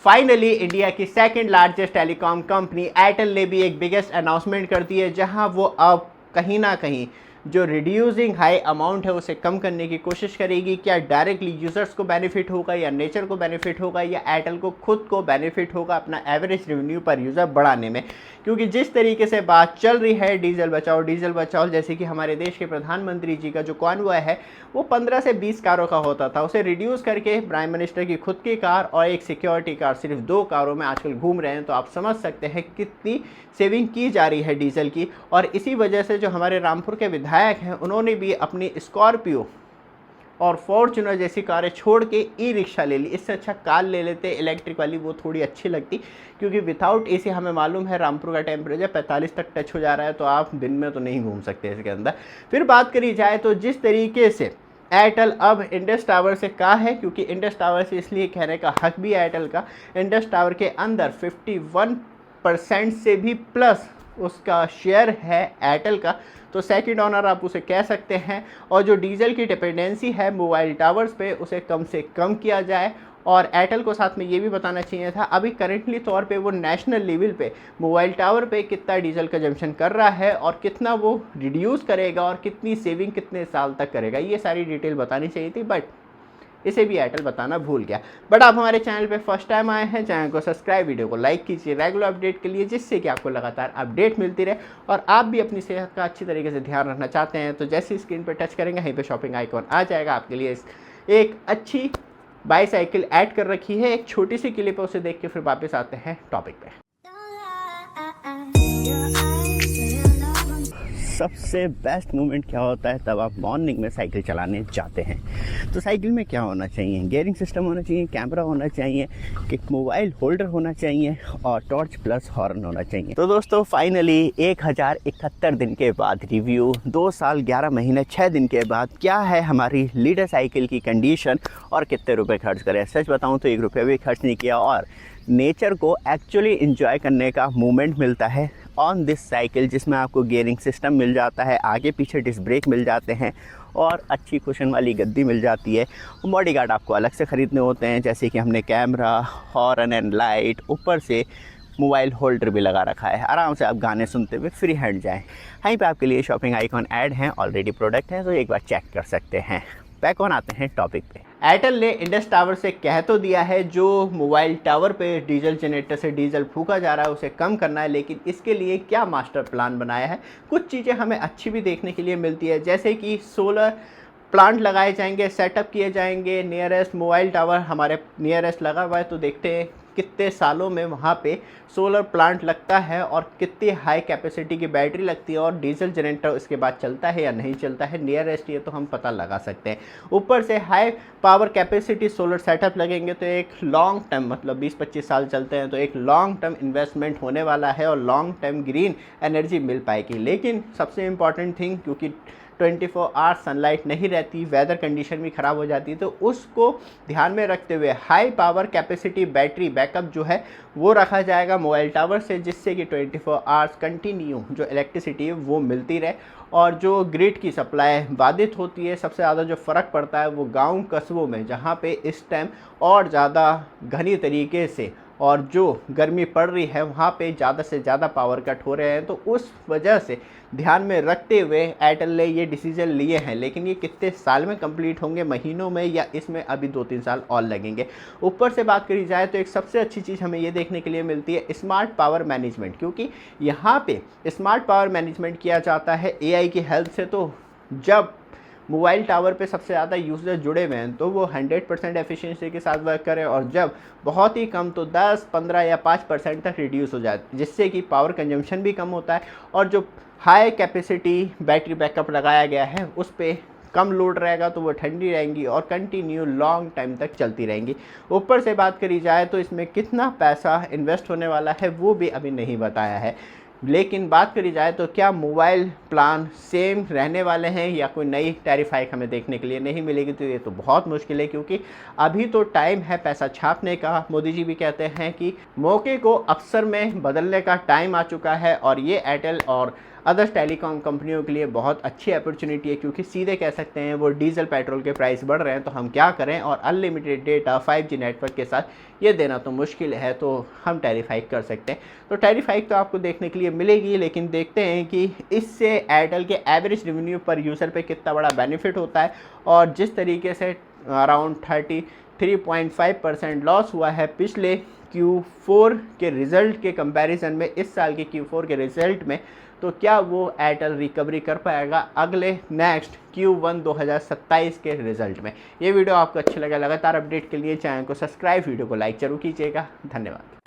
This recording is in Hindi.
फाइनली इंडिया की second largest telecom company Airtel ने भी एक बिगेस्ट अनाउंसमेंट कर दी है, जहां वो अब कहीं ना कहीं जो रिड्यूसिंग हाई अमाउंट है उसे कम करने की कोशिश करेगी। क्या डायरेक्टली यूज़र्स को बेनिफिट होगा या नेचर को बेनिफिट होगा या एयरटेल को खुद को बेनिफिट होगा अपना एवरेज रेवेन्यू पर यूज़र बढ़ाने में। क्योंकि जिस तरीके से बात चल रही है डीजल बचाओ, जैसे कि हमारे देश के प्रधानमंत्री जी का जो कॉन्वॉय है वो 15 से 20 कारों का होता था, उसे रिड्यूस करके प्राइम मिनिस्टर की खुद की कार और एक सिक्योरिटी कार सिर्फ 2 कारों में आजकल घूम रहे हैं। तो आप समझ सकते हैं कितनी सेविंग की जा रही है डीजल की। और इसी वजह से जो हमारे रामपुर के विधायक हैं उन्होंने भी अपनी स्कॉर्पियो और फॉर्च्यूनर जैसी कारें छोड़ के ई रिक्शा ले ली। इससे अच्छा कार ले लेते इलेक्ट्रिक वाली, वो थोड़ी अच्छी लगती। क्योंकि विदाउट एसी हमें मालूम है रामपुर का टेम्परेचर 45 तक टच हो जा रहा है, तो आप दिन में तो नहीं घूम सकते इसके अंदर। फिर बात करी जाए तो जिस तरीके से एयरटेल अब इंडस टावर से कहा है, क्योंकि इंडस टावर से इसलिए कहने का हक भी एयरटेल का, इंडस टावर के अंदर 51% से भी प्लस उसका शेयर है एयरटेल का, तो सेकंड ओनर आप उसे कह सकते हैं। और जो डीजल की डिपेंडेंसी है मोबाइल टावर्स पे उसे कम से कम किया जाए। और एयरटेल को साथ में ये भी बताना चाहिए था अभी करेंटली तौर पे वो नेशनल लेवल पे मोबाइल टावर पे कितना डीजल कंजम्पशन कर रहा है और कितना वो रिड्यूस करेगा और कितनी सेविंग कितने साल तक करेगा, ये सारी डिटेल बतानी चाहिए थी, बट इसे भी एयरटेल बताना भूल गया। बट आप हमारे चैनल पे फर्स्ट टाइम आए हैं, चैनल को सब्सक्राइब, वीडियो को लाइक कीजिए रेगुलर अपडेट के लिए, जिससे कि आपको लगातार अपडेट मिलती रहे। और आप भी अपनी सेहत का अच्छी तरीके से ध्यान रखना चाहते हैं तो जैसे स्क्रीन पर टच करेंगे यहीं पे शॉपिंग आइकॉन आ जाएगा, आपके लिए एक अच्छी बाईसाइकिल ऐड कर रखी है। एक छोटी सी क्लिप है, उसे देख के फिर वापस आते हैं टॉपिक पे। सबसे बेस्ट मोमेंट क्या होता है तब आप मॉर्निंग में साइकिल चलाने जाते हैं। तो साइकिल में क्या होना चाहिए, गियरिंग सिस्टम होना चाहिए, कैमरा होना चाहिए, एक मोबाइल होल्डर होना चाहिए और टॉर्च प्लस हॉर्न होना चाहिए। तो दोस्तों फाइनली 1071 दिन के बाद रिव्यू, 2 साल 11 महीने 6 दिन के बाद क्या है हमारी लीडर साइकिल की कंडीशन और कितने रुपए खर्च करें। सच बताऊं तो 1 रुपया भी खर्च नहीं किया और नेचर को एक्चुअली इंजॉय करने का मोमेंट मिलता है ऑन दिस साइकिल, जिसमें आपको गियरिंग सिस्टम मिल जाता है, आगे पीछे डिस्क ब्रेक मिल जाते हैं और अच्छी कुशन वाली गद्दी मिल जाती है। बॉडी गार्ड आपको अलग से ख़रीदने होते हैं, जैसे कि हमने कैमरा, हॉर्न एंड लाइट, ऊपर से मोबाइल होल्डर भी लगा रखा है। आराम से आप गाने सुनते हुए फ्री हैंड जाएँ। यहीं पे आपके लिए शॉपिंग आइकॉन ऐड हैं, ऑलरेडी प्रोडक्ट हैं, तो एक बार चेक कर सकते हैं। बैक ऑन आते हैं टॉपिक पे। एयरटेल ने इंडस टावर से कह तो दिया है जो मोबाइल टावर पे डीजल जनरेटर से डीजल फूका जा रहा है उसे कम करना है, लेकिन इसके लिए क्या मास्टर प्लान बनाया है। कुछ चीज़ें हमें अच्छी भी देखने के लिए मिलती है, जैसे कि सोलर प्लांट लगाए जाएंगे, सेटअप किए जाएंगे। नियरेस्ट मोबाइल टावर हमारे नियरेस्ट लगा हुआ है, तो देखते हैं कितने सालों में वहाँ पे सोलर प्लांट लगता है और कितनी हाई कैपेसिटी की बैटरी लगती है और डीजल जनरेटर उसके बाद चलता है या नहीं चलता है। नियरेस्ट ये तो हम पता लगा सकते हैं। ऊपर से high power capacity solar setup लगेंगे तो एक लॉन्ग टर्म, मतलब 20-25 साल चलते हैं, तो एक लॉन्ग टर्म इन्वेस्टमेंट होने वाला है और लॉन्ग टर्म ग्रीन एनर्जी मिल पाएगी। लेकिन सबसे इम्पॉर्टेंट थिंग, क्योंकि 24 आवर्स सनलाइट नहीं रहती, वेदर कंडीशन भी ख़राब हो जाती है, तो उसको ध्यान में रखते हुए high power capacity battery backup जो है वो रखा जाएगा मोबाइल टावर से, जिससे कि 24 आवर्स कंटिन्यू जो इलेक्ट्रिसिटी है वो मिलती रहे और जो ग्रिड की सप्लाई बाधित होती है। सबसे ज़्यादा जो फ़र्क पड़ता है वो गांव कस्बों में, जहां पे इस टाइम और ज़्यादा घनी तरीके से और जो गर्मी पड़ रही है वहाँ पे ज़्यादा से ज़्यादा पावर कट हो रहे हैं। तो उस वजह से ध्यान में रखते हुए एयरटेल ने ये डिसीजन लिए हैं, लेकिन ये कितने साल में कंप्लीट होंगे, महीनों में या इसमें अभी 2-3 साल और लगेंगे। ऊपर से बात करी जाए तो एक सबसे अच्छी चीज़ हमें ये देखने के लिए मिलती है स्मार्ट पावर मैनेजमेंट, क्योंकि यहाँ पे स्मार्ट पावर मैनेजमेंट किया जाता है एआई की हेल्प से। तो जब मोबाइल टावर पे सबसे ज़्यादा यूज़र जुड़े हुए हैं तो वो 100% एफिशिएंसी के साथ वर्क करें और जब बहुत ही कम तो 10, 15 या 5% तक रिड्यूस हो जाए, जिससे कि पावर कंजम्पशन भी कम होता है और जो हाई कैपेसिटी बैटरी बैकअप लगाया गया है उस पर कम लोड रहेगा तो वो ठंडी रहेंगी और कंटिन्यू लॉन्ग टाइम तक चलती रहेंगी। ऊपर से बात करी जाए तो इसमें कितना पैसा इन्वेस्ट होने वाला है वो भी अभी नहीं बताया है। लेकिन बात करी जाए तो क्या मोबाइल प्लान सेम रहने वाले हैं या कोई नई टैरिफ हाइक हमें देखने के लिए नहीं मिलेगी, तो ये तो बहुत मुश्किल है, क्योंकि अभी तो टाइम है पैसा छापने का। मोदी जी भी कहते हैं कि मौके को अवसर में बदलने का टाइम आ चुका है, और ये एयरटेल और अदर्स टेलीकॉम कंपनियों के लिए बहुत अच्छी अपॉर्चुनिटी है, क्योंकि सीधे कह सकते हैं वो डीजल पेट्रोल के प्राइस बढ़ रहे हैं तो हम क्या करें, और अनलिमिटेड डेटा 5G नेटवर्क के साथ ये देना तो मुश्किल है, तो हम टैरिफ हाइक कर सकते हैं। तो टैरिफ हाइक तो आपको देखने के लिए मिलेगी, लेकिन देखते हैं कि इससे एयरटेल के एवरेज रेवेन्यू पर यूज़र पे कितना बड़ा बेनिफिट होता है। और जिस तरीके से अराउंड 33.5% लॉस हुआ है पिछले Q4 के रिज़ल्ट के कंपैरिजन में इस साल के Q4 के रिज़ल्ट में, तो क्या वो एयरटेल रिकवरी कर पाएगा अगले नेक्स्ट Q1 2027 के रिज़ल्ट में। ये वीडियो आपको अच्छा लगा, लगातार अपडेट के लिए चैनल को सब्सक्राइब, वीडियो को लाइक जरूर कीजिएगा। धन्यवाद।